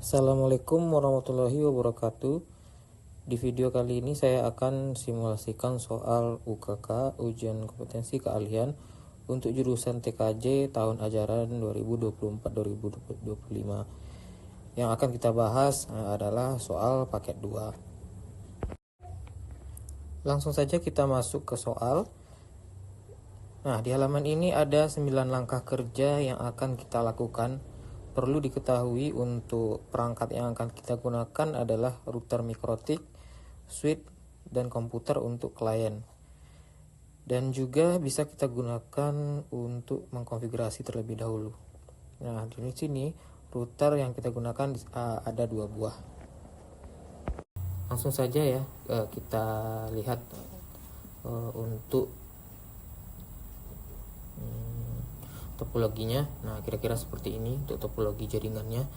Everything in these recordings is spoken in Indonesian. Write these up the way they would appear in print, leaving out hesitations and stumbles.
Assalamualaikum warahmatullahi wabarakatuh. Di video kali ini saya akan simulasikan soal UKK, ujian kompetensi keahlian untuk jurusan TKJ tahun ajaran 2024-2025. Yang akan kita bahas adalah soal paket 2. Langsung saja kita masuk ke soal. Nah, di halaman ini ada 9 langkah kerja yang akan kita lakukan. Perlu diketahui untuk perangkat yang akan kita gunakan adalah router mikrotik, switch, dan komputer untuk klien. Dan juga bisa kita gunakan untuk mengkonfigurasi terlebih dahulu. Nah, di sini router yang kita gunakan ada 2 buah. Langsung saja ya kita lihat untuk topologinya. Nah, kira-kira seperti ini untuk topologi jaringannya.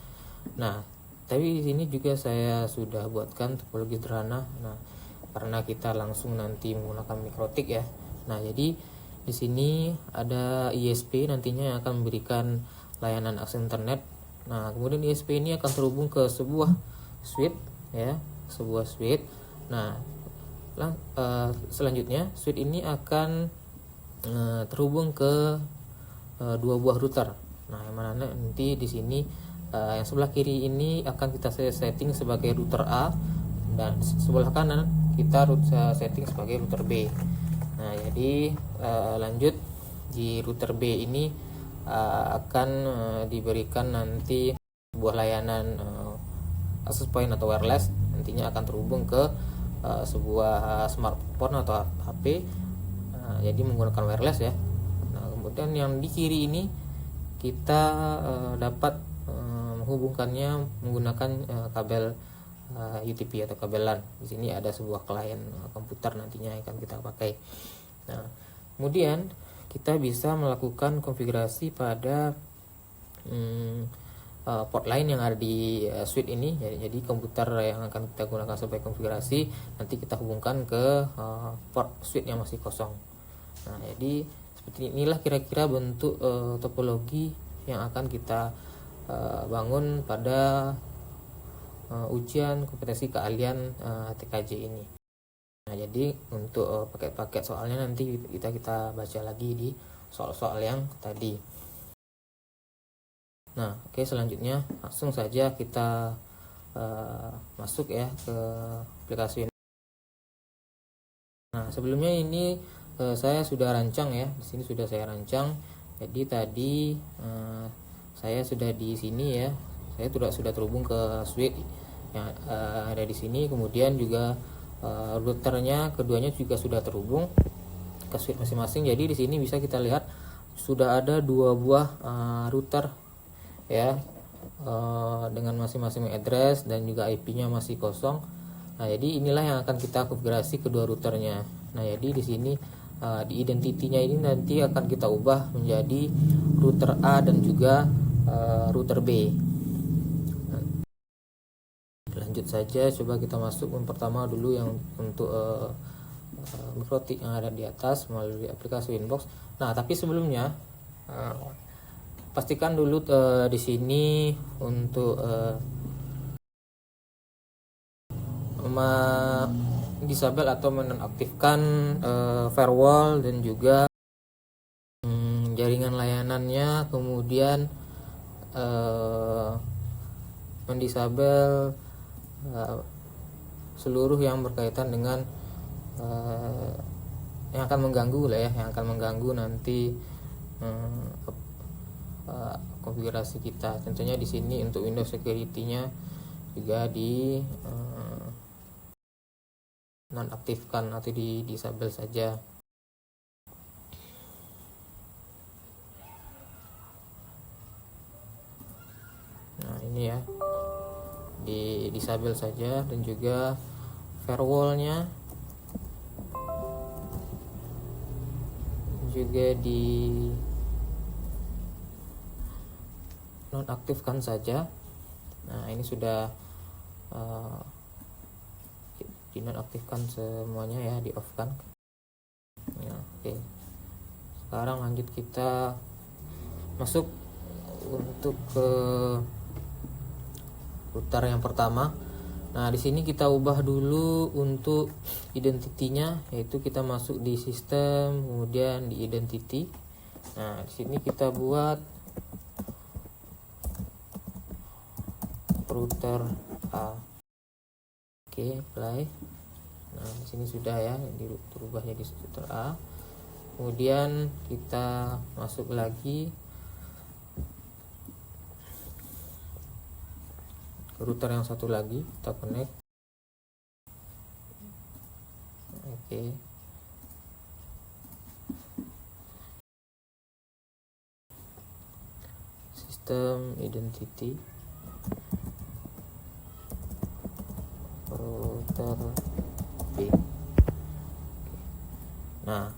Nah, tapi di sini juga saya sudah buatkan topologi sederhana. Nah, karena kita langsung nanti menggunakan mikrotik ya. Nah, jadi di sini ada ISP nantinya yang akan memberikan layanan akses internet. Nah, kemudian ISP ini akan terhubung ke sebuah switch ya, sebuah switch. Nah, selanjutnya switch ini akan terhubung ke 2 buah router. Nah, yang mana nanti di sini yang sebelah kiri ini akan kita setting sebagai router A dan sebelah kanan kita setting sebagai router B. Nah, jadi lanjut di router B ini akan diberikan nanti sebuah layanan access point atau wireless, nantinya akan terhubung ke sebuah smartphone atau HP. Jadi menggunakan wireless ya. Kemudian yang di kiri ini kita dapat menghubungkannya menggunakan kabel UTP atau kabel LAN. Di sini ada sebuah klien komputer nantinya akan kita pakai. Nah, kemudian kita bisa melakukan konfigurasi pada port lain yang ada di switch ini. Jadi komputer yang akan kita gunakan sebagai konfigurasi nanti kita hubungkan ke port switch yang masih kosong. Nah, jadi seperti inilah kira-kira bentuk topologi yang akan kita bangun pada ujian kompetensi keahlian TKJ ini. Nah, jadi untuk paket-paket soalnya nanti kita baca lagi di soal-soal yang tadi. Nah, oke, selanjutnya langsung saja kita masuk ya ke aplikasi ini. Nah, sebelumnya ini saya sudah rancang ya. Di sini sudah saya rancang. Jadi tadi saya sudah di sini ya. Saya sudah terhubung ke switch yang ada di sini. Kemudian juga routernya keduanya juga sudah terhubung ke switch masing-masing. Jadi di sini bisa kita lihat sudah ada 2 buah router ya, dengan masing-masing address dan juga IP-nya masih kosong. Nah, jadi inilah yang akan kita konfigurasi kedua routernya. Nah, jadi di sini di identity-nya ini nanti akan kita ubah menjadi router A dan juga router B. Lanjut saja, coba kita masuk yang pertama dulu yang untuk mikrotik yang ada di atas melalui aplikasi Winbox. Nah, tapi sebelumnya pastikan dulu di sini untuk disable atau menonaktifkan firewall dan juga jaringan layanannya, kemudian mendisable seluruh yang berkaitan dengan yang akan mengganggu lah ya, yang akan mengganggu nanti konfigurasi kita. Tentunya di sini untuk Windows Security-nya juga di nonaktifkan atau di disable saja. Nah, ini ya, di disable saja, dan juga firewall-nya juga di nonaktifkan saja. Nah, ini sudah dinonaktifkan semuanya ya, di off kan ya. Oke, sekarang lanjut kita masuk untuk ke router yang pertama. Nah, di sini kita ubah dulu untuk identitinya, yaitu kita masuk di sistem, kemudian di identity. Nah, di sini kita buat router A. Oke, apply. Nah, di sini sudah ya, dirubah jadi router A. Kemudian kita masuk lagi ke router yang satu lagi, kita connect. Oke. Sistem identity router B. Nah,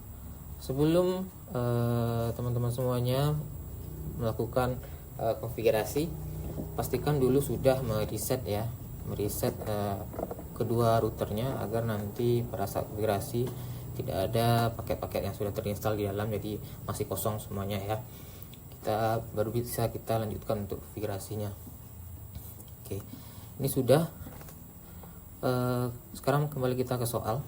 sebelum teman-teman semuanya melakukan konfigurasi, pastikan dulu sudah mereset ya, mereset kedua routernya agar nanti pada saat konfigurasi tidak ada paket-paket yang sudah terinstall di dalam, jadi masih kosong semuanya ya. Kita baru bisa kita lanjutkan untuk konfigurasinya. Oke, ini sudah. Sekarang kembali kita ke soal.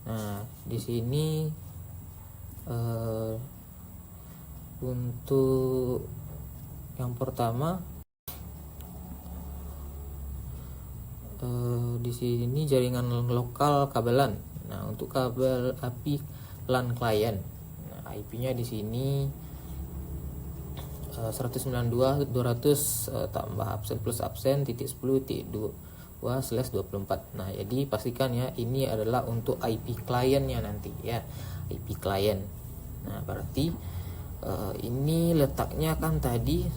Nah, di sini untuk yang pertama, di sini jaringan lokal kabelan. Nah, untuk kabel API LAN klien, nah, IP-nya di sini 192.200 tambah absen plus absen titik 10.2/24. Nah, jadi pastikan ya, ini adalah untuk IP kliennya nanti ya, IP klien. Nah, berarti ini letaknya kan tadi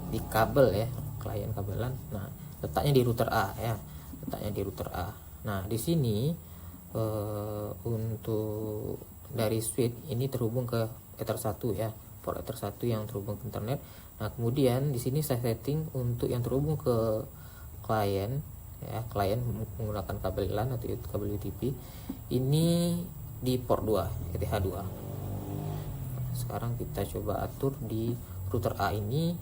di kabel ya, klien kabelan. Nah, letaknya di router A ya, letaknya di router A. Nah, di sini untuk dari switch ini terhubung ke Ether 1 ya, port Ether 1 yang terhubung ke internet. Nah, kemudian di sini saya setting untuk yang terhubung ke klien ya, klien menggunakan kabel LAN atau kabel UTP ini di port 2, ETH2. Sekarang kita coba atur di router A ini,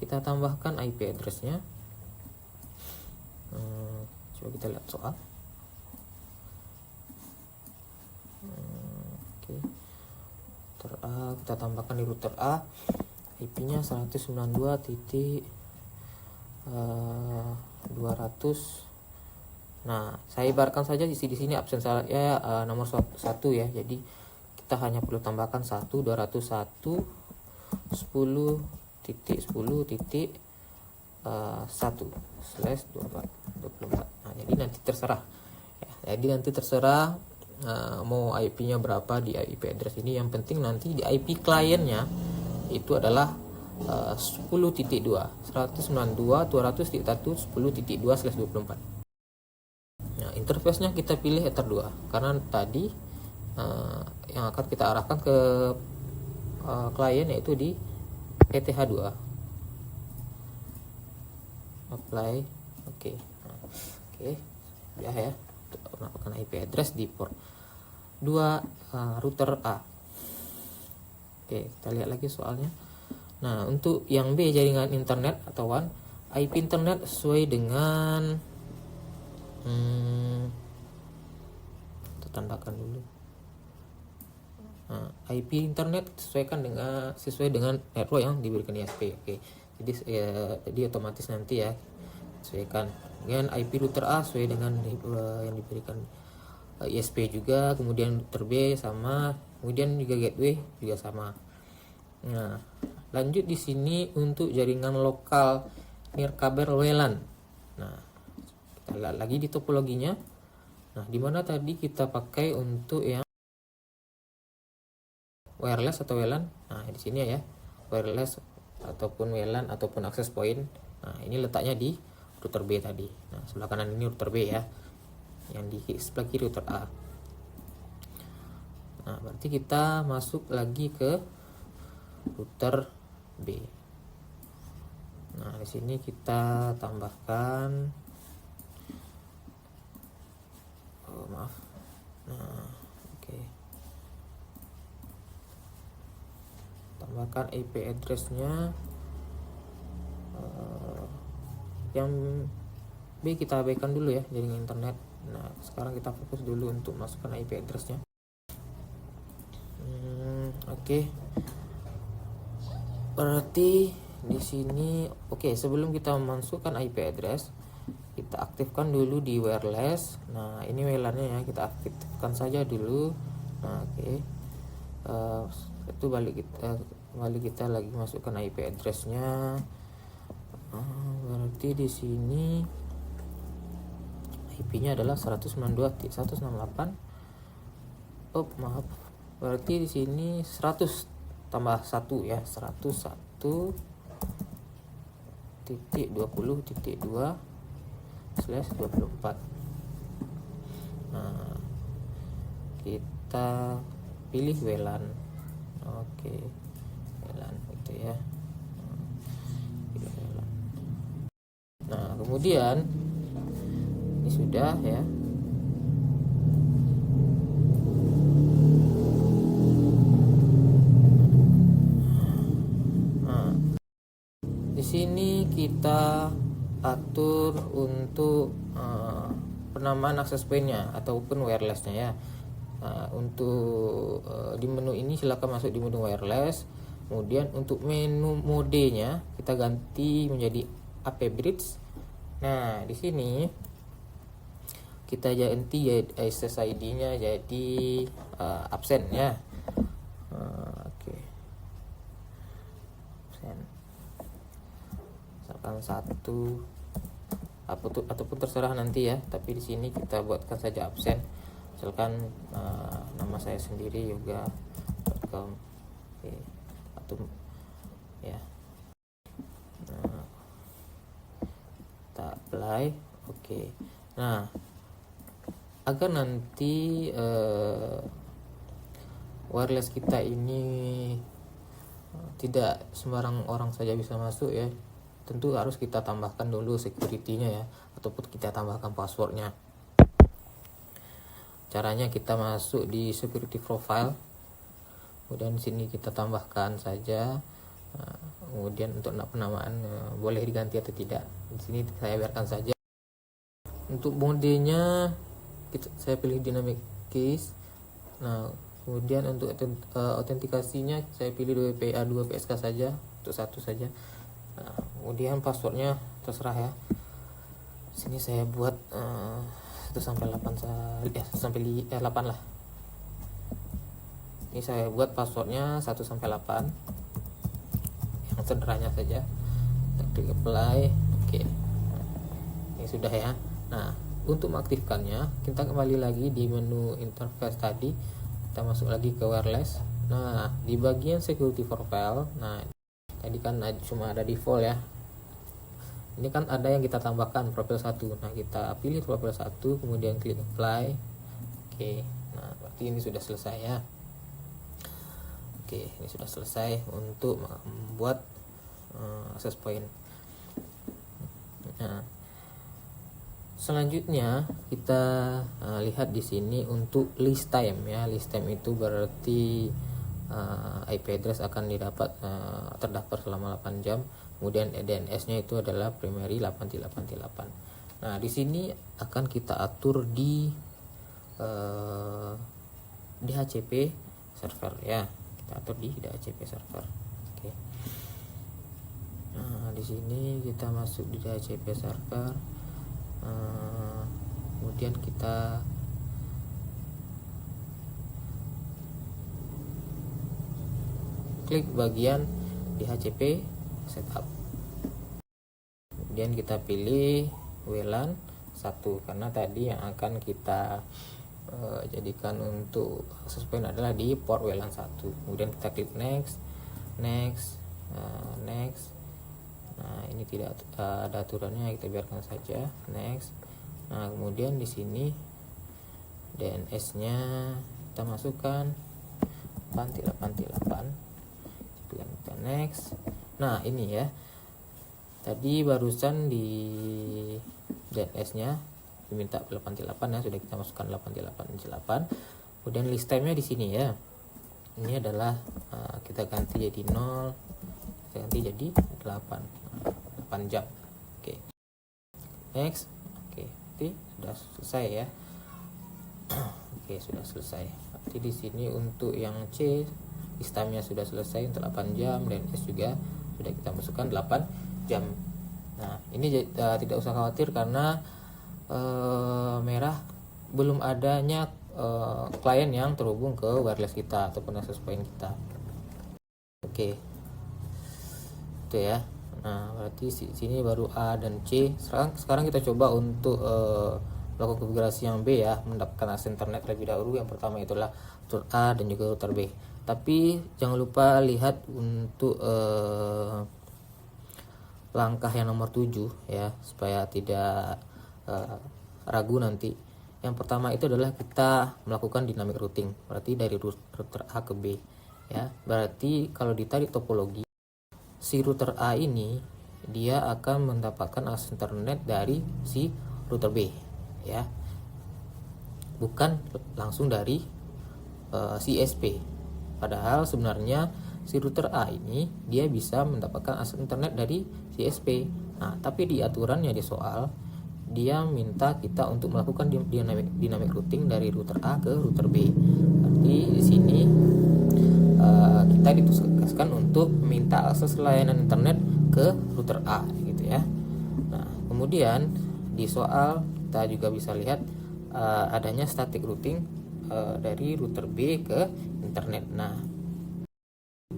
kita tambahkan IP address-nya. Coba kita lihat soal. Oke. Router A kita tambahkan di router A, IP-nya 192.200. Nah, saya ibaratkan saja di sini absen saya nomor 1 ya. Jadi kita hanya perlu tambahkan 1.201.10.1/24. Nah, jadi nanti terserah ya. Jadi nanti terserah mau IP-nya berapa di IP address ini. Yang penting nanti di IP kliennya itu adalah 10.2 192.200.1.10.2/24. Nah, interface-nya kita pilih Ether 2 karena tadi yang akan kita arahkan ke klien yaitu di ETH2. Apply. Oke. Nah, oke. Ya untuk mendapatkan IP address di port 2 router A. Oke, kita lihat lagi soalnya. Nah, untuk yang B, jaringan internet atau WAN, IP internet sesuai dengan kita tandakan dulu. Nah, IP internet sesuai dengan network yang diberikan ISP. Oke. Jadi otomatis nanti ya sesuaikan dengan IP router A sesuai dengan yang diberikan ISP juga, kemudian router B sama, kemudian juga gateway juga sama. Nah, lanjut di sini untuk jaringan lokal nirkabel WLAN. Nah, kita lihat lagi di topologinya. Nah, dimana tadi kita pakai untuk yang wireless atau WLAN. Nah, di sini ya, wireless ataupun WLAN ataupun access point. Nah, ini letaknya di router B tadi. Nah, sebelah kanan ini router B ya, yang di sebelah kiri router A. Nah, berarti kita masuk lagi ke router B. Nah, di sini kita tambahkan maaf. Nah, oke. tambahkan IP addressnya. Yang B kita abaikan dulu ya, jaringan internet. Nah sekarang kita fokus dulu untuk masukkan IP addressnya. Oke. Berarti di sini sebelum kita masukkan IP address, kita aktifkan dulu di wireless. Nah ini WLAN-nya ya, kita aktifkan saja dulu. Nah itu balik kita lagi masukkan IP address-nya. Berarti di sini IP-nya adalah 192.168. Maaf. Berarti di sini 100 tambah 1 ya, 101.20.2/24. Nah, kita pilih WLAN. WLAN itu ya. Nah, kemudian ini sudah ya. Sini kita atur untuk penamaan akses point-nya ataupun wireless-nya ya. Untuk di menu ini silakan masuk di menu wireless. Kemudian untuk menu modenya kita ganti menjadi AP Bridge. Nah di sini kita ganti SSID-nya jadi absen ya. Satu ataupun terserah nanti ya, tapi di sini kita buatkan saja absen, misalkan nama saya sendiri juga atau ya. Kita apply. Nah agar nanti wireless kita ini tidak sembarang orang saja bisa masuk ya, tentu harus kita tambahkan dulu security-nya ya, ataupun kita tambahkan passwordnya. Caranya kita masuk di security profile, kemudian di sini kita tambahkan saja. Kemudian untuk penamaan boleh diganti atau tidak, di sini saya biarkan saja. Untuk modenya saya pilih dynamic keys. Nah kemudian untuk autentikasinya saya pilih 2PA 2 PSK saja, untuk satu saja. Nah, kemudian passwordnya terserah ya. Sini saya buat 1 sampai 8 sampai 8 lah. Ini saya buat passwordnya 1 sampai 8. Yang sederhananya saja. Kita klik apply. Ini sudah ya. Nah, untuk mengaktifkannya kita kembali lagi di menu interface tadi. Kita masuk lagi ke wireless. Nah, di bagian security profile, nah tadi kan cuma ada default ya, ini kan ada yang kita tambahkan profil 1. Nah kita pilih profil 1, kemudian klik apply. Nah berarti ini sudah selesai ya. Ini sudah selesai untuk membuat access point. Nah selanjutnya kita lihat di sini untuk list time ya. List time itu berarti IP address akan terdaftar selama 8 jam. Kemudian DNS-nya itu adalah primary 8.8.8. Nah, di sini akan kita atur di DHCP server ya. Kita atur di DHCP server. Nah, di sini kita masuk di DHCP server. Kemudian kita klik bagian DHCP setup. Kemudian kita pilih WLAN 1 karena tadi yang akan kita jadikan untuk access point adalah di port WLAN 1. Kemudian kita klik next. Next. Nah, ini tidak ada aturannya, kita biarkan saja. Next. Nah, kemudian di sini DNS-nya kita masukkan 8.8.8. Kita next. Nah ini ya, tadi barusan di DNS-nya diminta 8.8 ya, sudah kita masukkan 8.8.8. Kemudian list time-nya di sini ya. ini adalah kita ganti jadi 0, kita ganti jadi 8 jam. Oke. Next. Oke, berarti sudah selesai ya. Oke, sudah selesai. Berarti di sini untuk yang C sistemnya sudah selesai untuk 8 jam, dan S juga sudah kita masukkan 8 jam. Nah, ini tidak usah khawatir karena merah belum adanya klien yang terhubung ke wireless kita ataupun access point kita. Oke, itu ya. Nah, berarti sini baru A dan C. Sekarang kita coba untuk melakukan konfigurasi yang B ya, mendapatkan akses internet terlebih dahulu. Yang pertama itulah router A dan juga router B. Tapi jangan lupa lihat untuk langkah yang nomor 7 ya, supaya tidak ragu nanti. Yang pertama itu adalah kita melakukan dynamic routing, berarti dari router A ke B ya. Berarti kalau ditarik topologi, si router A ini dia akan mendapatkan akses internet dari si router B ya, bukan langsung dari si ISP. Padahal sebenarnya si router A ini dia bisa mendapatkan akses internet dari si ISP. Nah, tapi di aturannya di soal dia minta kita untuk melakukan dynamic routing dari router A ke router B. Berarti di sini kita ditugaskan untuk minta akses layanan internet ke router A gitu ya. Nah, kemudian di soal kita juga bisa lihat adanya static routing dari router B ke internet. Nah,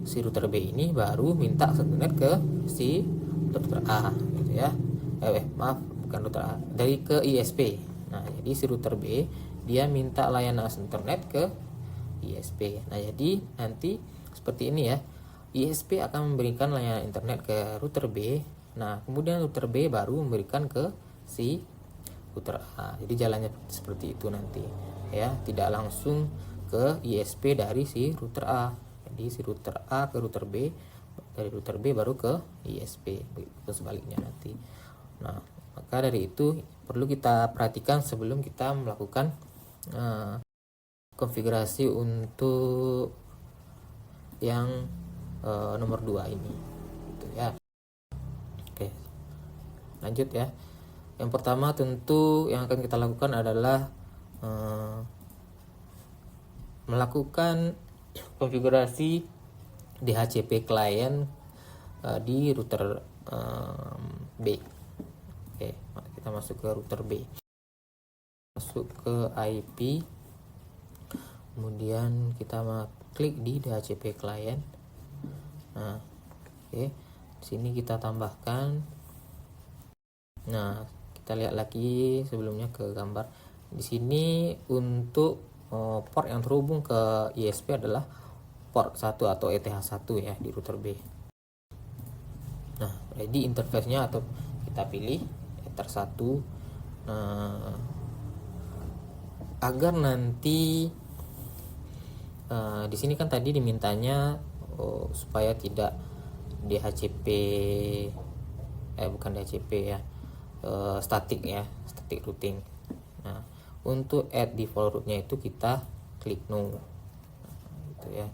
si router B ini baru minta akses internet ke si router A gitu ya. Maaf, bukan router A, dari ke ISP. Nah, jadi si router B dia minta layanan akses internet ke ISP. Nah, jadi nanti seperti ini ya. ISP akan memberikan layanan internet ke router B. Nah, kemudian router B baru memberikan ke si router A. Jadi jalannya seperti itu nanti ya, tidak langsung ke ISP dari si router A. Jadi si router A ke router B, dari router B baru ke ISP, begitu sebaliknya nanti. Nah, maka dari itu perlu kita perhatikan sebelum kita melakukan konfigurasi untuk yang nomor 2 ini gitu ya. Oke, lanjut ya. Yang pertama tentu yang akan kita lakukan adalah melakukan konfigurasi DHCP client di router B. Oke, kita masuk ke router B, masuk ke IP, kemudian kita klik di DHCP client. Nah, oke, sini kita tambahkan. Nah, kita lihat lagi sebelumnya ke gambar. Di sini untuk port yang terhubung ke ISP adalah port 1 atau ETH1 ya di router B. Nah, jadi interface-nya atau kita pilih Ether 1. Nah, agar nanti di sini kan tadi dimintanya supaya tidak DHCP bukan DHCP ya, static ya, static routing. Nah, untuk add default route-nya itu kita klik no, gitu ya,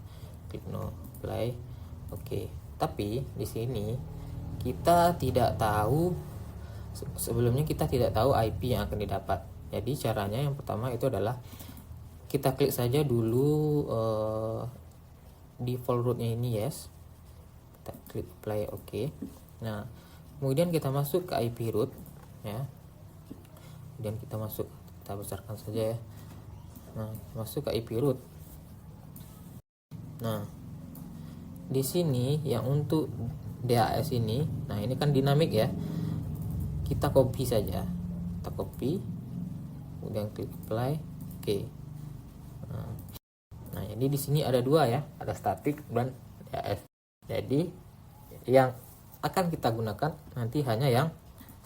klik no, apply. Oke, tapi di sini kita tidak tahu, sebelumnya kita tidak tahu IP yang akan didapat. Jadi caranya yang pertama itu adalah kita klik saja dulu default route-nya ini yes, kita klik apply. Oke. Nah, kemudian kita masuk ke IP route ya, kemudian kita masuk, kita besarkan saja ya. Nah, masuk ke IP route. Nah, di sini yang untuk DAS ini, nah ini kan dinamik ya, kita copy saja, kita copy, kemudian klik apply. Oke. Nah, jadi di sini ada dua ya, ada static dan DAS. Jadi yang akan kita gunakan nanti hanya yang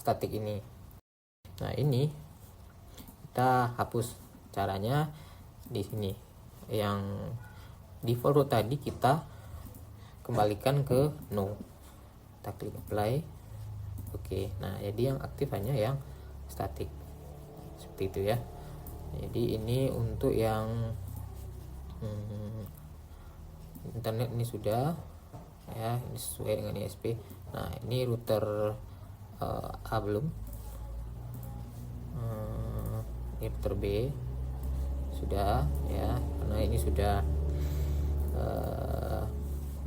static ini. Nah, ini kita hapus. Caranya di sini, yang default route tadi kita kembalikan ke no, kita klik apply. Oke. Nah, jadi yang aktif hanya yang static, seperti itu ya. Jadi ini untuk yang internet ini sudah ya, ini sesuai dengan ISP. Nah ini router A belum, ini router B sudah ya, karena ini sudah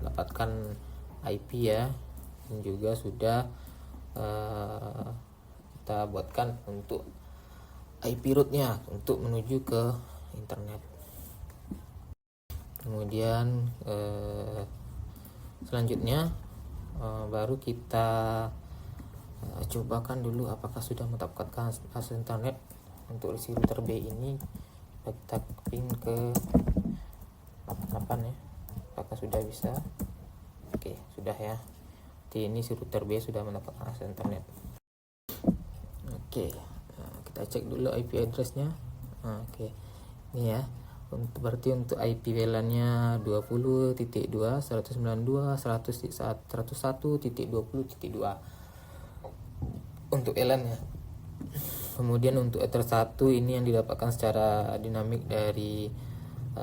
mendapatkan IP ya, dan juga sudah kita buatkan untuk IP rootnya untuk menuju ke internet. Kemudian selanjutnya baru kita cobakan dulu apakah sudah mendapatkan akses internet untuk si router B ini. Kita ping ke 8 ya, apakah sudah bisa. Oke, sudah ya. Jadi ini si router B sudah mendapatkan akses internet. Oke, kita cek dulu IP address-nya. Oke, ini ya. Berarti untuk IP WLAN-nya 20.192.101.20.2 untuk WLAN-nya. Kemudian untuk Ether 1 ini yang didapatkan secara dinamik dari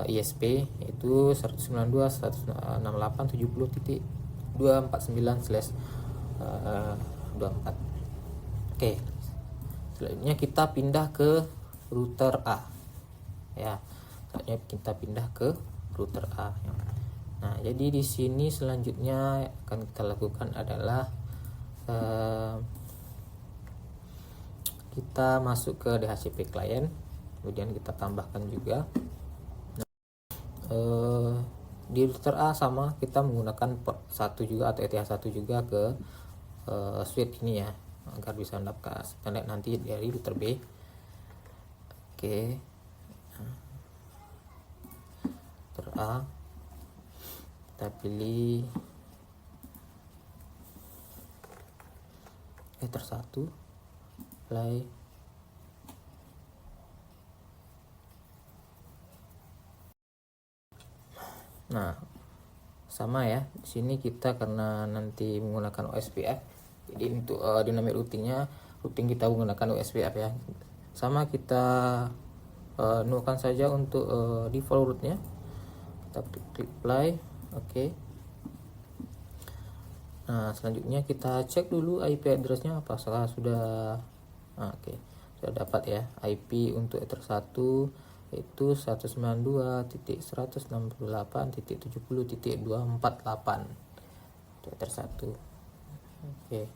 ISP itu 192.168.70.249/24. Oke, selanjutnya kita pindah ke router A ya. Selanjutnya kita pindah ke router A. Nah, jadi di sini selanjutnya akan kita lakukan adalah kita masuk ke DHCP client, kemudian kita tambahkan juga di router A sama kita menggunakan port 1 juga atau ETH1 juga ke switch ini ya, agar bisa mendapatkan internet nanti dari router B. Oke, router A kita pilih Ether 1, play. Nah, sama ya. Di sini kita karena nanti menggunakan OSPF, jadi untuk dynamic routing kita menggunakan OSPF ya. Sama kita nukan saja untuk default rootnya. Kita klik play. Oke. Nah, selanjutnya kita cek dulu IP address-nya apakah sudah. Oke, sudah dapat ya. IP untuk Ether 1 itu 192.168.70.248 untuk Ether 1. Oke,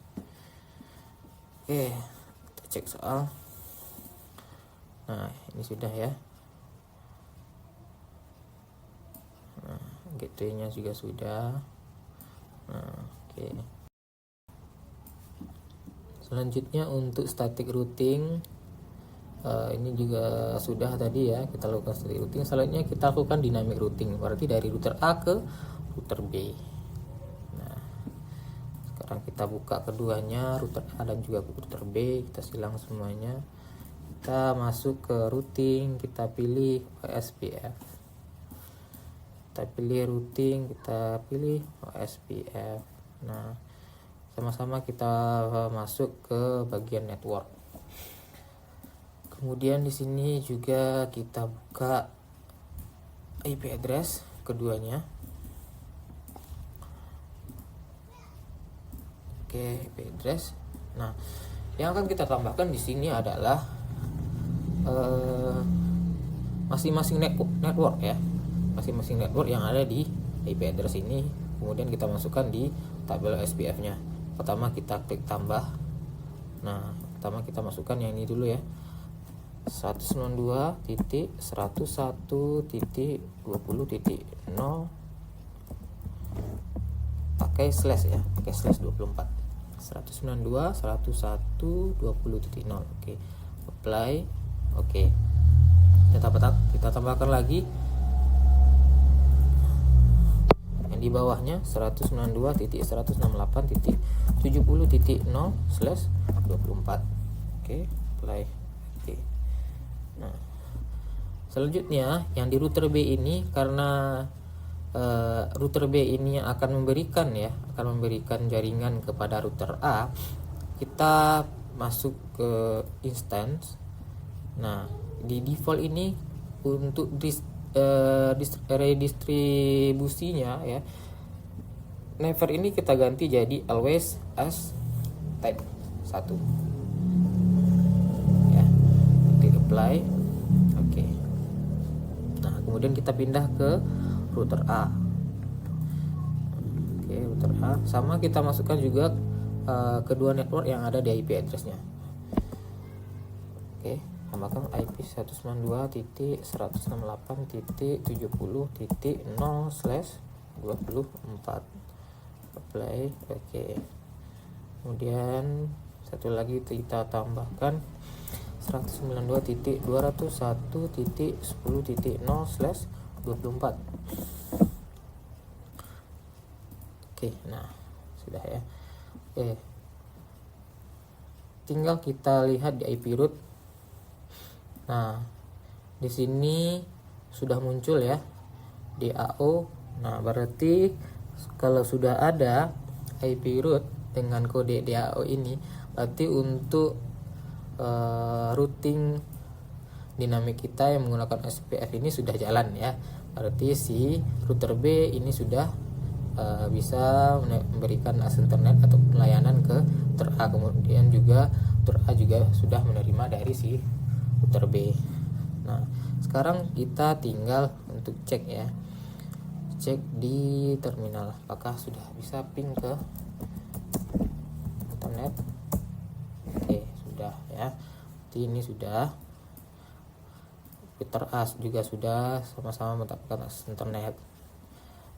kita cek soal. Nah, ini sudah ya. Nah, gateway-nya juga sudah. Nah, oke. Selanjutnya untuk static routing, ini juga sudah tadi ya, kita lakukan static routing. Selanjutnya kita lakukan dynamic routing, berarti dari router A ke router B. Nah, sekarang kita buka keduanya, router A dan juga router B, kita silang semuanya. Kita masuk ke routing, kita pilih OSPF. Kita pilih routing, kita pilih OSPF. Nah, sama-sama kita masuk ke bagian network. Kemudian di sini juga kita buka IP address keduanya. Oke, IP address. Nah, yang akan kita tambahkan di sini adalah masing-masing network ya. Masing-masing network yang ada di IP address ini. Kemudian kita masukkan di tabel OSPF-nya. Pertama kita klik tambah. Nah, pertama kita masukkan yang ini dulu ya. 192.101.20.0 pakai slash ya, pakai slash 24. 192.101.20.0. Oke. Apply. Oke. Kita tambahkan lagi di bawahnya 192.168.70.0/24. Oke, play. Oke. Nah, selanjutnya yang di router B ini, karena router B ini yang akan memberikan jaringan kepada router A, kita masuk ke instance. Nah, di default ini untuk redistribusinya ya, never ini kita ganti jadi always as type 1 ya, klik apply. Oke. Nah kemudian kita pindah ke router A. Oke, router A sama kita masukkan juga kedua network yang ada di IP address-nya. Oke, tambahkan IP 192.168.70.0/24 apply. Oke, kemudian satu lagi kita tambahkan 192.201.10.0/24. Oke, nah sudah ya. Oke, tinggal kita lihat di IP root. Nah di sini sudah muncul ya DAO. Nah berarti kalau sudah ada IP root dengan kode DAO ini, berarti untuk routing dinamik kita yang menggunakan SPF ini sudah jalan ya. Berarti si router B ini sudah bisa memberikan akses internet atau pelayanan ke router A. Kemudian juga router A juga sudah menerima dari si router B. Nah sekarang kita tinggal untuk cek ya, cek di terminal apakah sudah bisa ping ke internet. Oke sudah ya, jadi ini sudah. Router A juga sudah sama-sama mendapatkan akses internet,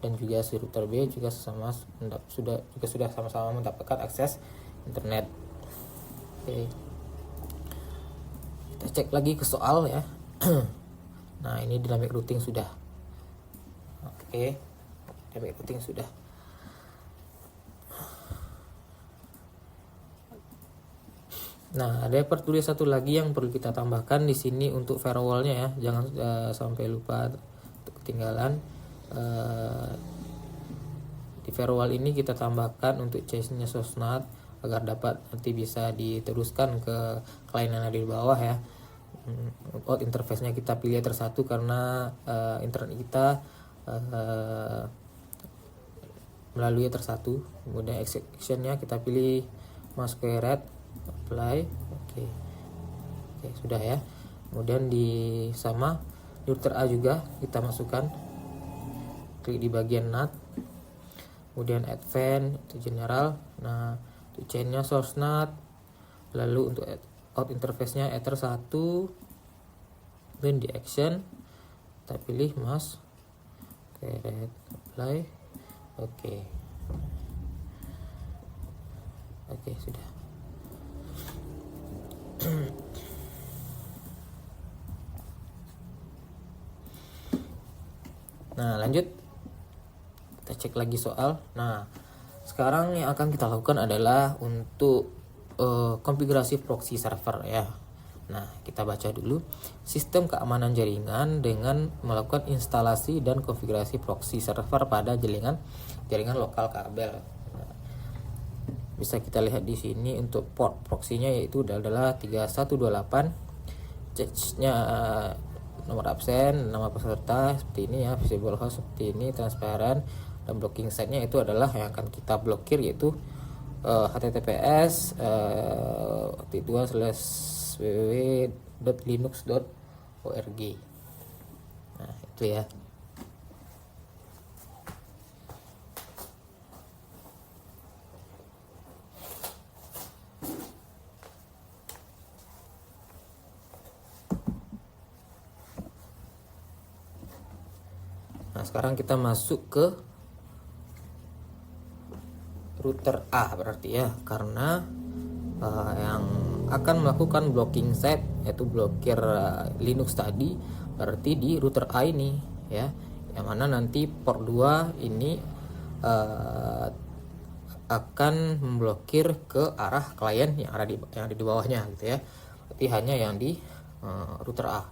dan juga si router B juga sudah sama-sama mendapatkan akses internet. Oke, kita cek lagi ke soal ya. Nah ini dynamic routing sudah. Oke, dynamic routing sudah. Nah ada pertulis satu lagi yang perlu kita tambahkan di sini untuk firewallnya ya, jangan sampai lupa untuk ketinggalan. Di firewall ini kita tambahkan untuk chase-nya Sosnat agar dapat nanti bisa diteruskan ke klien yang ada di bawah ya. Out interface-nya kita pilih tersatu karena internet kita melalui tersatu. Kemudian execution-nya kita pilih masquerade, apply. Oke, sudah ya. Kemudian di router A juga kita masukkan, klik di bagian NAT, kemudian advanced itu general. Nah untuk chainnya source NAT, lalu untuk out interface-nya ether 1, dan di action kita pilih mas caret apply. Oke, sudah. Nah lanjut kita cek lagi soal. Nah sekarang yang akan kita lakukan adalah untuk konfigurasi proxy server ya. Nah kita baca dulu sistem keamanan jaringan dengan melakukan instalasi dan konfigurasi proxy server pada jaringan lokal kabel. Nah, bisa kita lihat di sini untuk port proxy-nya yaitu adalah 3128, cache-nya nomor absen, nama peserta seperti ini ya, visible host seperti ini, transparent, dan blocking site-nya itu adalah yang akan kita blokir yaitu https /www.linux.org. Nah itu ya. Nah sekarang kita masuk ke router A berarti ya, karena yang akan melakukan blocking site yaitu blokir Linux tadi berarti di router A ini ya, yang mana nanti port 2 ini akan memblokir ke arah klien yang ada di bawahnya gitu ya. Berarti hanya yang di router A.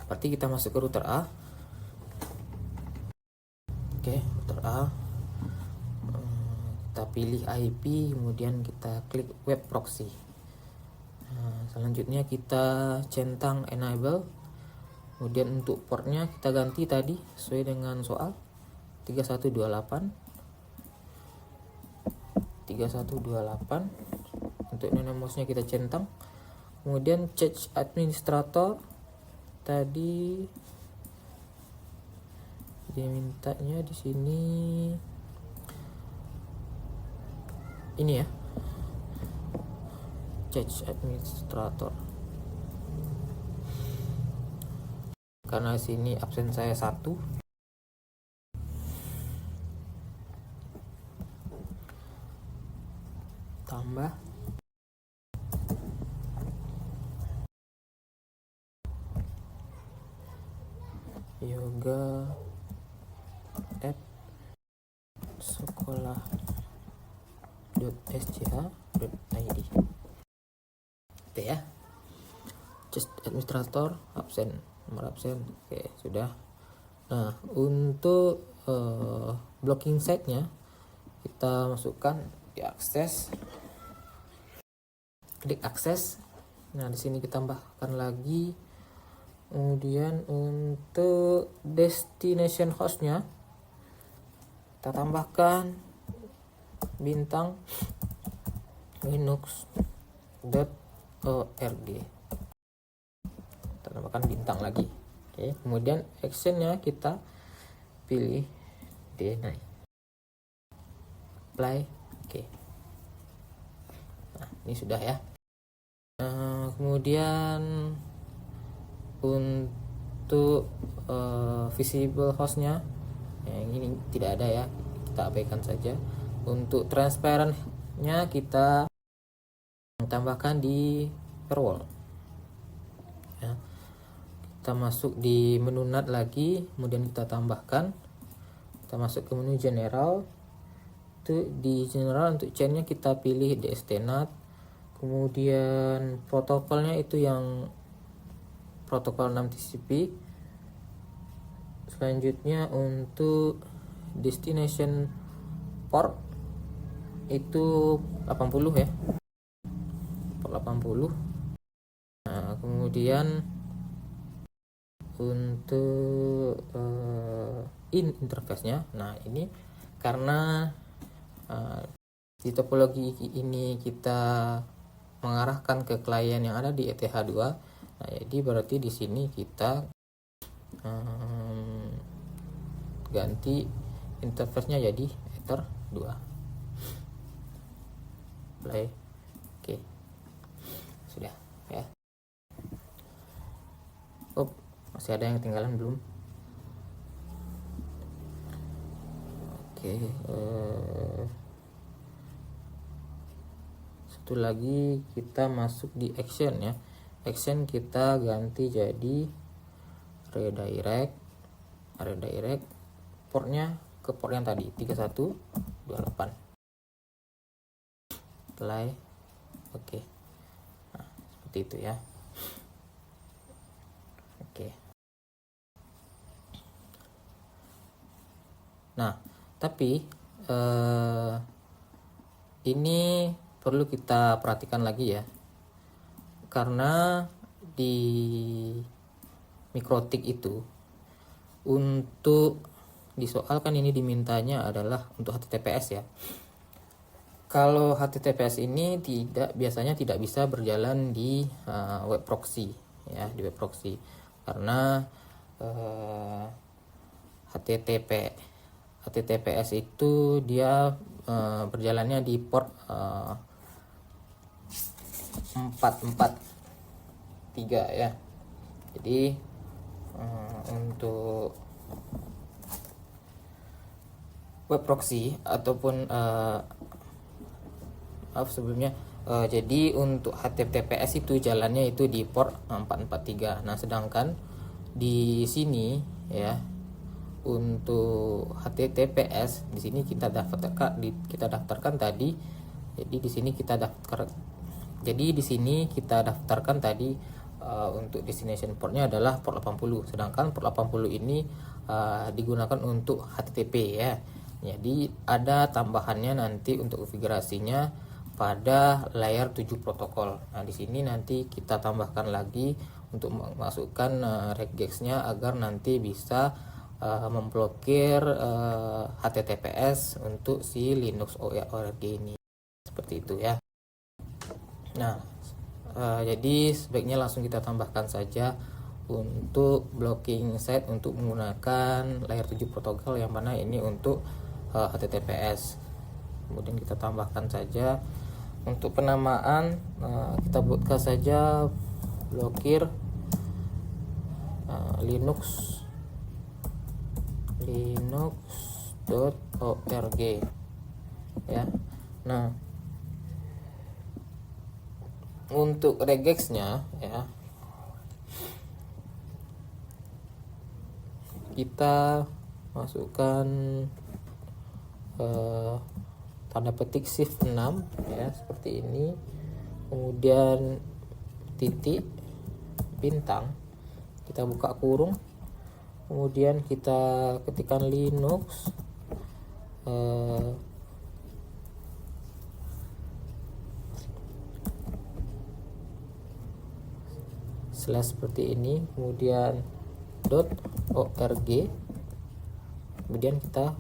Berarti kita masuk ke router A. Oke, router A. Kita pilih IP, kemudian kita klik web proxy. Nah, selanjutnya kita centang enable Kemudian untuk portnya kita ganti tadi sesuai dengan soal 3128. Untuk nano mouse-nya kita centang. Kemudian change administrator tadi dia mintanya di sini ini ya, change administrator. Karena sini absen saya 1, tambah yoga app sekolah.scha.id. Oke ya, just administrator absen, nomor absen. Oke, sudah. Nah, untuk blocking site-nya kita masukkan di akses, klik akses. Nah, di sini kita tambahkan lagi. Kemudian untuk destination host-nya kita tambahkan bintang linux.org. Kita tambahkan bintang lagi. Oke, kemudian action-nya kita pilih deny, apply. Oke. Nah, ini sudah ya. Kemudian untuk visible hostnya yang ini tidak ada ya, kita abaikan saja. Untuk transparent-nya kita tambahkan di firewall ya. Kita masuk di menu NAT lagi, kemudian kita tambahkan, kita masuk ke menu general. Itu di general untuk chain-nya kita pilih DST-NAT. Kemudian protokolnya itu yang protokol 6 TCP. Selanjutnya untuk destination port itu 80 ya, port 80. Nah, kemudian untuk interface-nya, nah ini karena di topologi ini kita mengarahkan ke klien yang ada di ETH2. Nah, jadi berarti di sini kita ganti interface-nya jadi Ether 2. Play. Oke. Sudah ya. Oh, masih ada yang ketinggalan belum? Oke, satu lagi kita masuk di action ya. Action kita ganti jadi redirect portnya ke port yang tadi 3128. Apply. Oke. Nah, seperti itu ya. Oke. Nah, tapi ini perlu kita perhatikan lagi ya, karena di Mikrotik itu untuk di soal kan ini dimintanya adalah untuk HTTPS ya. Kalau HTTPS ini biasanya tidak bisa berjalan di web proxy ya, di web proxy karena HTTPS itu dia berjalannya di port 443 ya. Jadi untuk web proxy ataupun jadi untuk HTTPS itu jalannya itu di port 443. Nah, sedangkan di sini ya untuk HTTPS di sini kita daftarkan tadi. Jadi di sini kita daftarkan tadi untuk destination portnya adalah port 80, sedangkan port 80 ini digunakan untuk HTTP ya. Jadi ada tambahannya nanti untuk konfigurasinya pada layer 7 protokol. Nah, di sini nanti kita tambahkan lagi untuk memasukkan regex-nya agar nanti bisa memblokir HTTPS untuk si Linux ORG ini, seperti itu ya. Nah, jadi sebaiknya langsung kita tambahkan saja untuk blocking set untuk menggunakan layer 7 protokol, yang mana ini untuk HTTPS. Kemudian kita tambahkan saja untuk penamaan, kita buatkan saja blokir linux.org ya. Nah, untuk regexnya ya, kita masukkan tanda petik shift 6 ya, seperti ini, kemudian titik, bintang, kita buka kurung, kemudian kita ketikkan linux slash seperti ini, kemudian .org, kemudian kita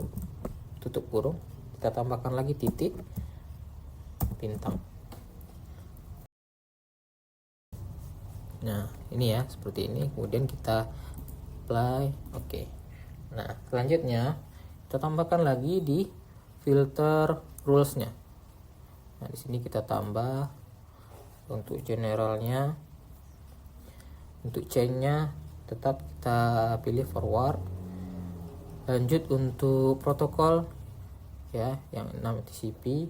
tutup kurung, kita tambahkan lagi titik, bintang. Nah, ini ya, seperti ini, kemudian kita apply. Oke. Nah, selanjutnya kita tambahkan lagi di filter rules-nya. Nah, di sini kita tambah untuk generalnya, untuk chain-nya tetap kita pilih forward. Lanjut untuk protokol ya, yang 6 TCP.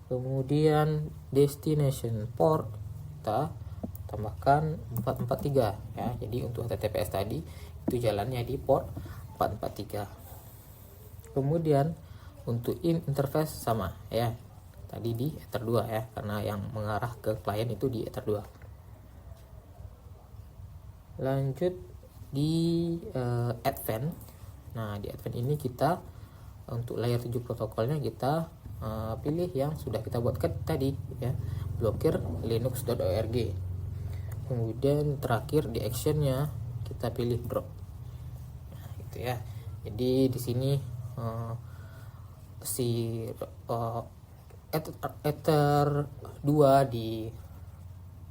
Kemudian destination port kita tambahkan 443 ya. Jadi untuk HTTPS tadi itu jalannya di port 443. Kemudian untuk interface sama ya, tadi di Ether 2 ya, karena yang mengarah ke klien itu di Ether 2. Lanjut di advance. Nah, di advance ini kita untuk layer 7 protokolnya kita pilih yang sudah kita buatkan tadi ya, blokir linux.org. Kemudian terakhir di actionnya kita pilih drop. Nah, itu ya. Jadi di sini si Ether 2 di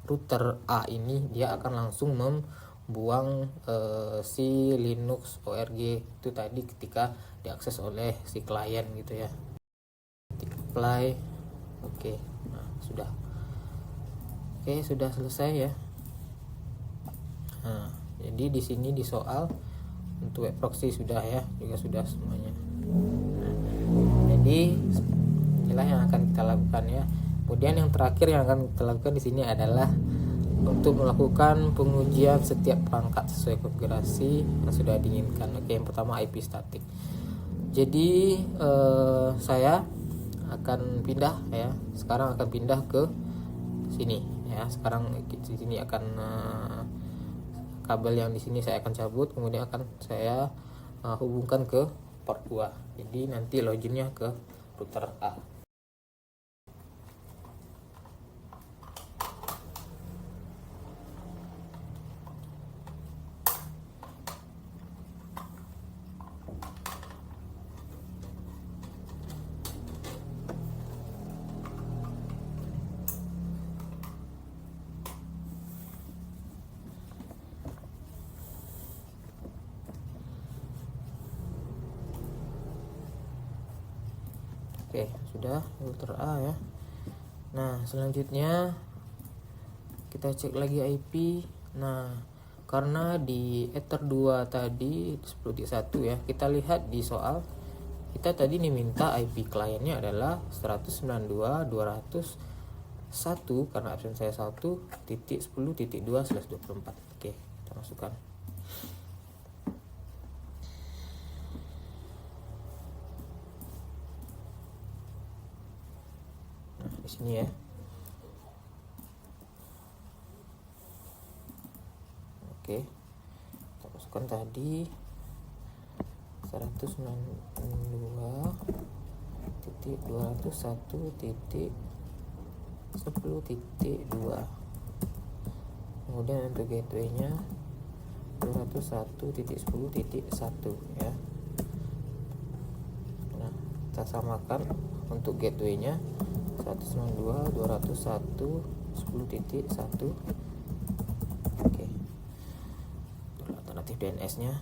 router A ini dia akan langsung membuang si Linux ORG itu tadi ketika diakses oleh si klien gitu ya. Apply. Oke. Nah, sudah. Oke, sudah selesai ya. Nah, jadi di sini di soal untuk web proxy sudah ya, juga sudah semuanya. Nah, jadi inilah yang akan kita lakukan ya. Kemudian yang terakhir yang akan kita lakukan di sini adalah untuk melakukan pengujian setiap perangkat sesuai konfigurasi yang sudah diinginkan. Oke, yang pertama IP static. Jadi saya akan pindah ya. Sekarang akan pindah ke sini ya. Sekarang di sini akan kabel yang di sini saya akan cabut, kemudian akan saya hubungkan ke port 2. Jadi nanti loginnya ke router A. Oke, sudah router A ya. Nah, selanjutnya kita cek lagi IP. Nah, karena di Ether 2 tadi 10.1 ya, kita lihat di soal kita tadi minta IP kliennya adalah 192.201 karena absen saya 1.10.2/24. Oke, kita masukkan. Di sini ya. Oke. Kita masukkan tadi 192.201.10.2. Kemudian untuk gateway-nya 201.10.1 ya. Nah, kita samakan untuk gateway-nya 192.201.10.1. Oke. Alternatif DNS-nya.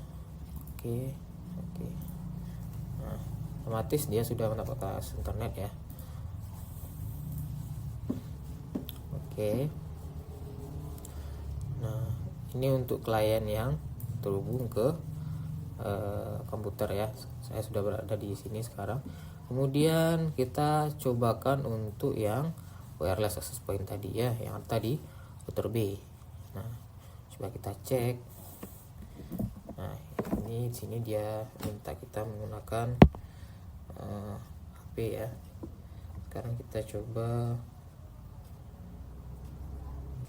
Oke. Nah, otomatis dia sudah mendapatkan akses internet ya. Oke. Nah, ini untuk klien yang terhubung ke komputer ya. Saya sudah berada di sini sekarang. Kemudian kita cobakan untuk yang wireless access point tadi ya, yang tadi router B. Nah, coba kita cek. Nah, ini di sini dia minta kita menggunakan HP ya. Sekarang kita coba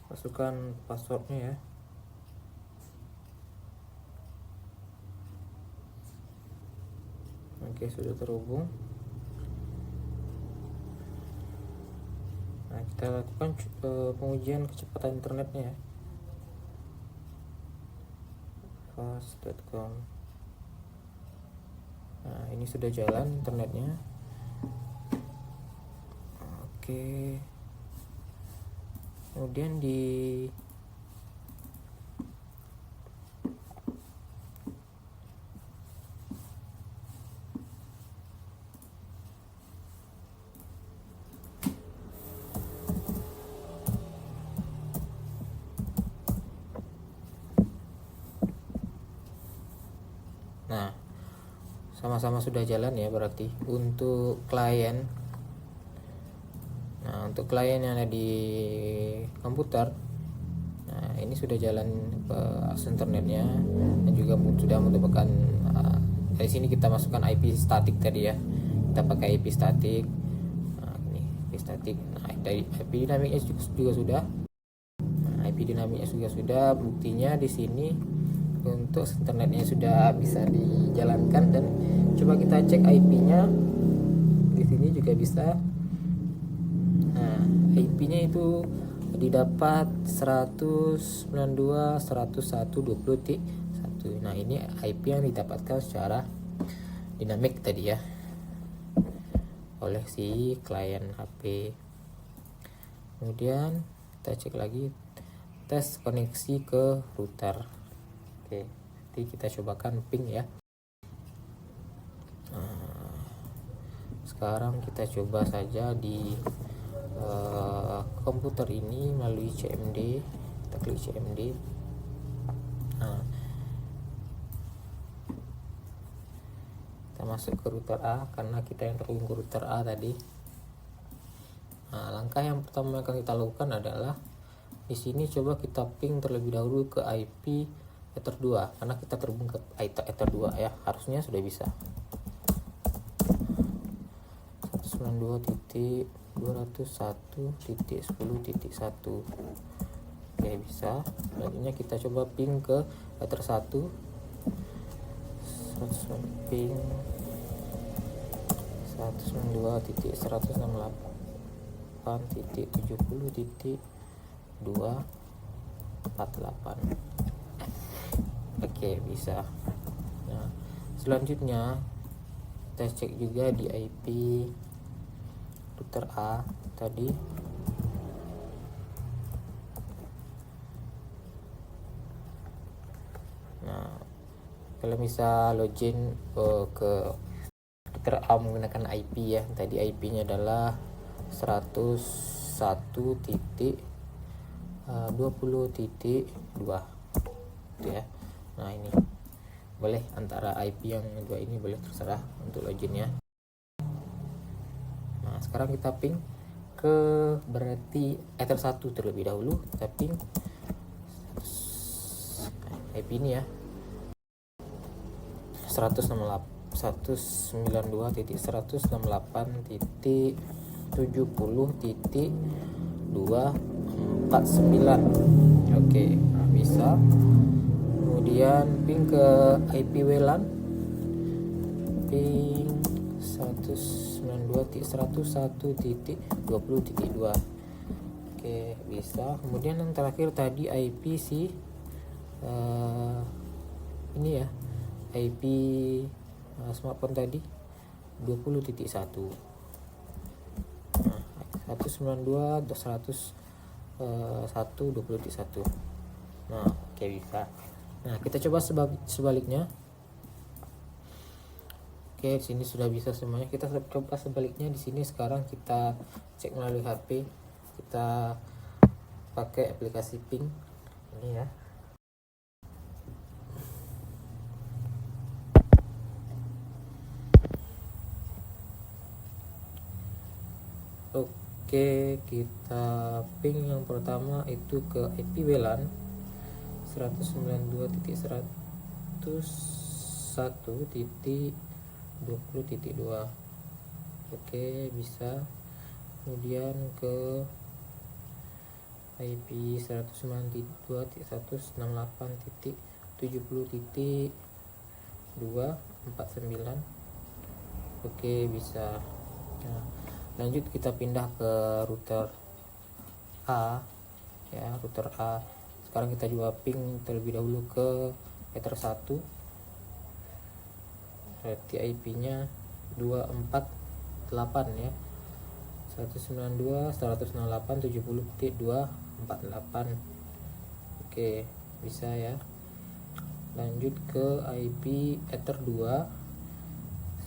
masukkan passwordnya ya. Oke, sudah terhubung. Nah, kita lakukan pengujian kecepatan internetnya ya. fast.com. Nah, ini sudah jalan internetnya. Oke. Kemudian nah, sama-sama sudah jalan ya berarti untuk klien. Nah, untuk klien yang ada di komputer, nah ini sudah jalan akses internetnya dan juga sudah mendapatkan dari sini kita masukkan IP statik tadi ya. Kita pakai IP statik. Nah, ini IP statik. Nah, dari IP dinamiknya juga sudah. Nah, IP dinamiknya juga sudah. Buktinya di sini untuk internetnya sudah bisa dijalankan, dan coba kita cek IP-nya. Di sini juga bisa. Nah, IP-nya itu didapat 192.101.20.1. Nah, ini IP yang didapatkan secara dinamik tadi ya oleh si klien HP. Kemudian kita cek lagi tes koneksi ke router. Oke, nanti kita cobakan ping ya. Nah, sekarang kita coba saja di komputer ini melalui CMD. Kita klik CMD. Nah, kita masuk ke router A karena kita yang terhubung ke router A tadi. Nah, langkah yang pertama yang akan kita lakukan adalah di sini coba kita ping terlebih dahulu ke IP Ether 2 karena kita terhubung ke Ether 2 ya, harusnya sudah bisa. 192.201.10.1. Oke, bisa. Selanjutnya kita coba ping ke Ether 1. Ping 192.168.70.248. Oke, bisa. Nah, selanjutnya kita cek juga di IP router A tadi. Nah, kalau bisa login ke router A menggunakan IP ya. Tadi IP-nya adalah 101.20.2 gitu ya. Nah, ini boleh antara IP yang dua ini, boleh terserah untuk loginnya. Nah, sekarang kita ping ke berarti Ether 1 terlebih dahulu. Kita ping IP ini ya, 192.168.70.249. Oke, nah bisa. Kemudian ping ke IP WLAN, ping 192.101.20.2. Oke, bisa. Kemudian yang terakhir tadi IP si ini ya, IP smartphone tadi 20.1. Nah, 192.101.20.1. Nah, oke, bisa. Nah, kita coba sebaliknya. Oke, di sini sudah bisa semuanya. Kita coba sebaliknya. Di sini sekarang kita cek melalui HP. Kita pakai aplikasi Ping ini ya. Oke, kita ping yang pertama itu ke IP WLAN 192.101.20.2. Oke, bisa. Kemudian ke IP 192.168.70.249. Oke, bisa. Nah, lanjut kita pindah ke router A ya, router A. Sekarang kita juga ping terlebih dahulu ke Ether 1. Berarti IP-nya 248 ya. 192.168.70.248. Oke, bisa ya. Lanjut ke IP Ether 2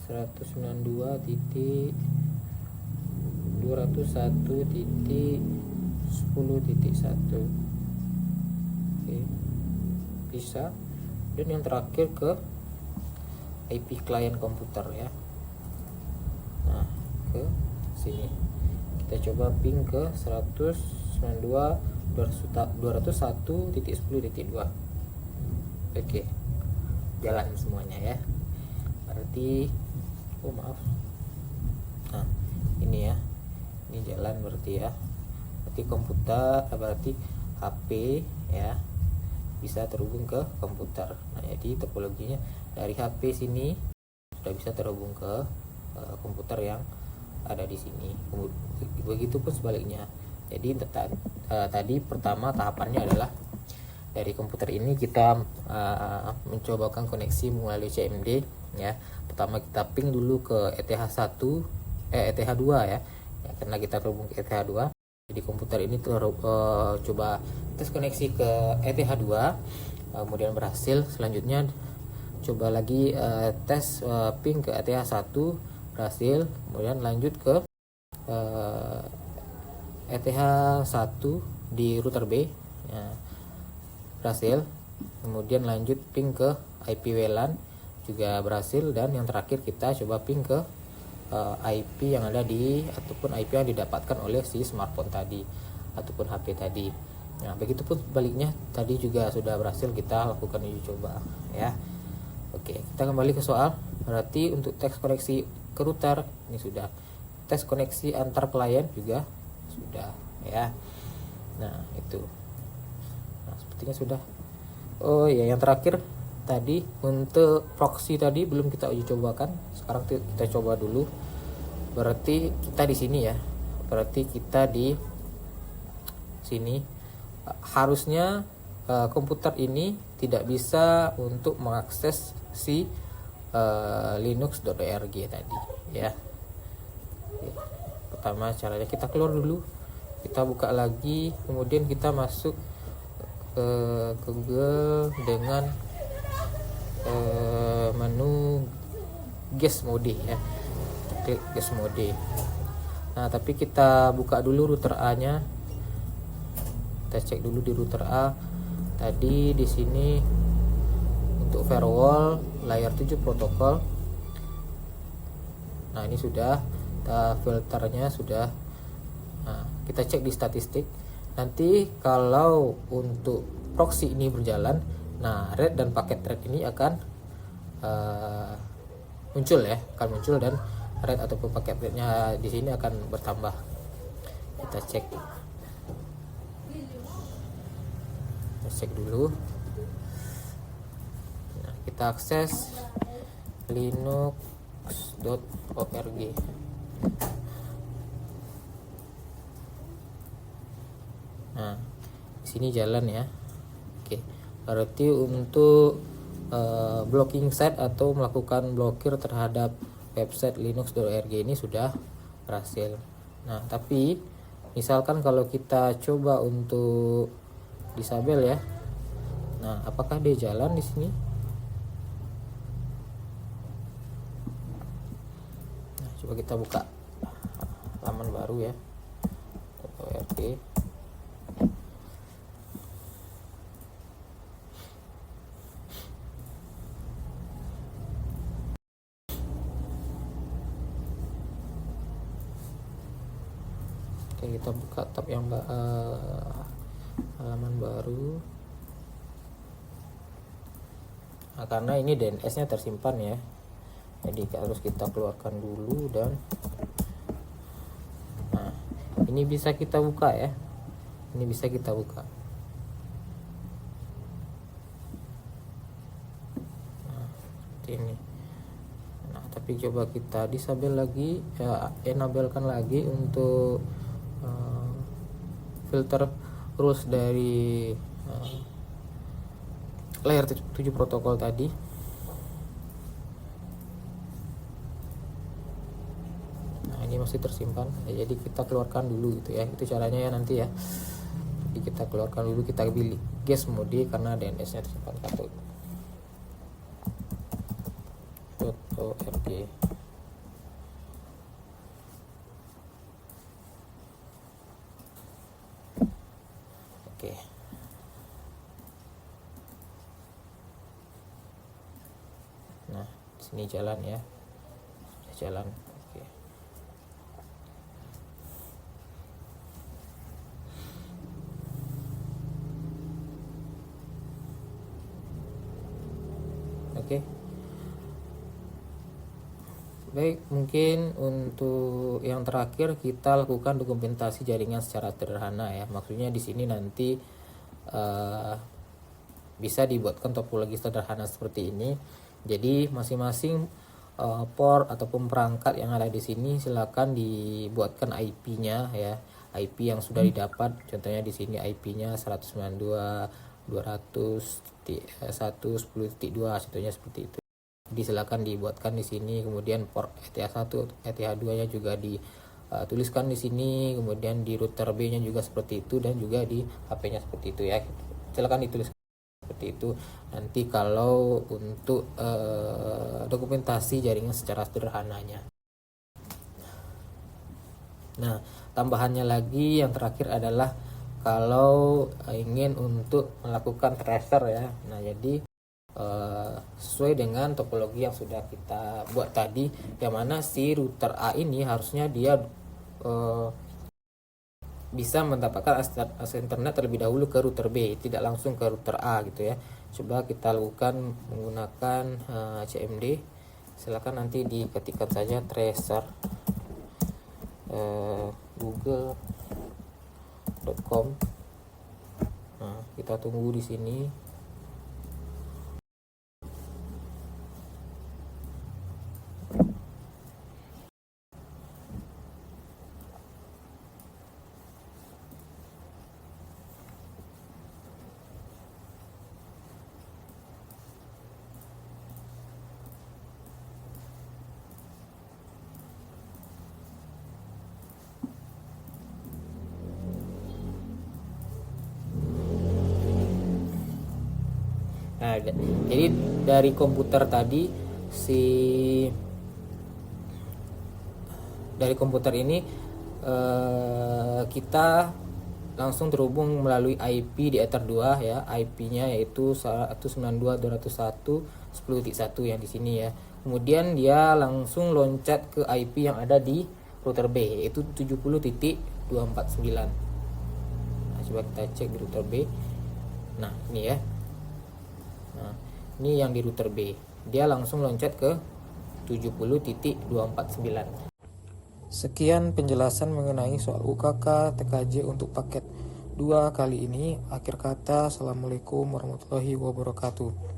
192.201.10.1. Oke, bisa. Dan yang terakhir ke IP klien komputer ya. Nah, ke sini kita coba ping ke 192.201.10.2. Oke, jalan semuanya ya. Berarti maaf, nah ini ya, ini jalan berarti ya. Berarti komputer, berarti HP ya bisa terhubung ke komputer. Nah, jadi topologinya dari HP sini sudah bisa terhubung ke komputer yang ada di sini. Begitupun sebaliknya. Jadi tadi pertama tahapannya adalah dari komputer ini kita mencobakan koneksi melalui CMD ya. Pertama kita ping dulu ke ETH1 ETH2 ya, karena kita terhubung ke ETH2. Jadi komputer ini coba tes koneksi ke ETH2, kemudian berhasil. Selanjutnya coba lagi tes ping ke ETH1, berhasil. Kemudian lanjut ke ETH1 di router B ya, berhasil. Kemudian lanjut ping ke IP WLAN juga berhasil. Dan yang terakhir kita coba ping ke IP yang ada di, ataupun IP yang didapatkan oleh si smartphone tadi ataupun HP tadi. Nah, begitupun sebaliknya tadi juga sudah berhasil kita lakukan uji coba ya. Oke, kita kembali ke soal. Berarti untuk tes koneksi ke router ini sudah, tes koneksi antar klien juga sudah ya. Nah, itu. Nah, sepertinya sudah. Oh ya, yang terakhir tadi untuk proxy tadi belum kita uji cobakan. Sekarang kita coba dulu. Berarti kita di sini ya. Berarti kita di sini harusnya komputer ini tidak bisa untuk mengakses si linux.org tadi ya. Pertama caranya kita keluar dulu, kita buka lagi, kemudian kita masuk ke Google dengan menu guest mode ya, klik guest mode. Nah, tapi kita buka dulu router A nya, kita cek dulu di router A tadi. Di sini untuk firewall layer 7 protokol. Nah, ini sudah filternya sudah. Nah, kita cek di statistik. Nanti kalau untuk proxy ini berjalan, nah red dan paket red ini akan muncul ya, akan muncul, dan red ataupun paket rednya di sini akan bertambah. Kita cek dulu. Nah, kita akses linux.org. sini jalan ya. Oke, berarti untuk blocking site atau melakukan blokir terhadap website linux.org ini sudah berhasil. Nah, tapi misalkan kalau kita coba untuk disable ya. Nah, apakah dia jalan di sini? Nah, coba kita buka halaman baru ya. .org. Oke, kita buka tab yang halaman baru. Nah, karena ini DNS-nya tersimpan ya, jadi harus kita keluarkan dulu. Dan nah, ini bisa kita buka ya, ini bisa kita buka. Nah, seperti ini. Nah, tapi coba kita disable lagi ya, enablekan lagi untuk filter rules dari layer 7 protokol tadi. Nah, ini masih tersimpan ya, jadi kita keluarkan dulu gitu ya, itu caranya ya nanti ya. Jadi kita keluarkan dulu, kita pilih guest mode karena DNS nya tersimpan .org. Oke. Nah, sini jalan ya. Sudah jalan. Oke. Oke. Baik, mungkin untuk yang terakhir kita lakukan dokumentasi jaringan secara sederhana ya. Maksudnya di sini nanti bisa dibuatkan topologi sederhana seperti ini. Jadi masing-masing port ataupun perangkat yang ada di sini silakan dibuatkan IP-nya ya. IP yang sudah didapat, contohnya di sini IP-nya 192.200.1.10.2, contohnya seperti itu. Jadi silakan dibuatkan di sini, kemudian port ETH1, ETH2-nya juga dituliskan di sini, kemudian di router B-nya juga seperti itu, dan juga di HP-nya seperti itu ya. Silakan dituliskan seperti itu. Nanti kalau untuk dokumentasi jaringan secara sederhananya. Nah, tambahannya lagi yang terakhir adalah kalau ingin untuk melakukan tracer ya. Nah, jadi sesuai dengan topologi yang sudah kita buat tadi, yang mana si router A ini harusnya dia bisa mendapatkan akses internet terlebih dahulu ke router B, tidak langsung ke router A gitu ya. Coba kita lakukan menggunakan CMD. Silakan nanti diketikkan saja tracer google.com. Nah, kita tunggu di sini. Nah, jadi dari komputer tadi dari komputer ini kita langsung terhubung melalui IP di Ether 2 ya. IP-nya yaitu 192.201.10.1 yang di sini ya. Kemudian dia langsung loncat ke IP yang ada di router B, yaitu 70.249. Nah, coba kita cek di router B. Nah, ini ya. Nah, ini yang di router B. Dia langsung loncat ke 70.249. Sekian penjelasan mengenai soal UKK TKJ untuk paket 2 kali ini. Akhir kata, Assalamualaikum warahmatullahi wabarakatuh.